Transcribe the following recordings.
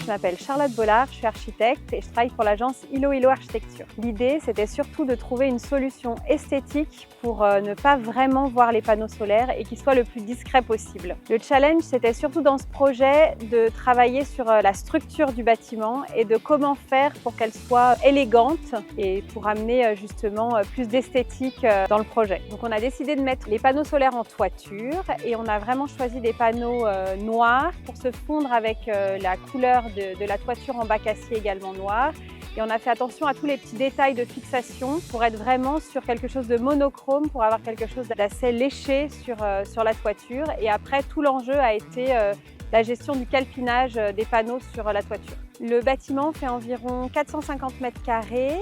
m'appelle Charlotte Bollard, je suis architecte et je travaille pour l'agence Ilo Architecture. L'idée, c'était surtout de trouver une solution esthétique pour ne pas vraiment voir les panneaux solaires et qu'ils soient le plus discret possible. Le challenge, c'était surtout dans ce projet de travailler sur la structure du bâtiment et de comment faire pour qu'elle soit élégante et pour amener justement plus d'esthétique dans le projet. Donc on a décidé de mettre les panneaux solaires en toiture et on a vraiment choisi des panneaux noirs pour se fondre avec la couleur de la toiture en bac acier également noir. Et on a fait attention à tous les petits détails de fixation pour être vraiment sur quelque chose de monochrome, pour avoir quelque chose d'assez léché sur la toiture. Et après, tout l'enjeu a été la gestion du calpinage des panneaux sur la toiture. Le bâtiment fait environ 450 mètres carrés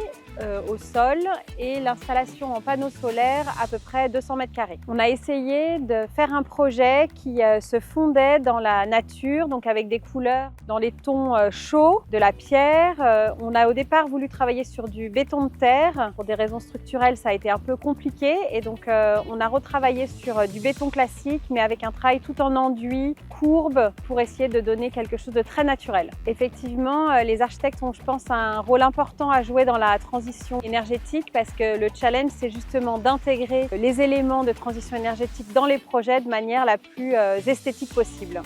au sol et l'installation en panneaux solaires à peu près 200 mètres carrés. On a essayé de faire un projet qui se fondait dans la nature, donc avec des couleurs dans les tons chauds, de la pierre. On a au départ voulu travailler sur du béton de terre. Pour des raisons structurelles, ça a été un peu compliqué et donc on a retravaillé sur du béton classique mais avec un travail tout en enduit, courbe, pour essayer de donner quelque chose de très naturel. Effectivement, les architectes ont, je pense, un rôle important à jouer dans la transition énergétique parce que le challenge, c'est justement d'intégrer les éléments de transition énergétique dans les projets de manière la plus esthétique possible.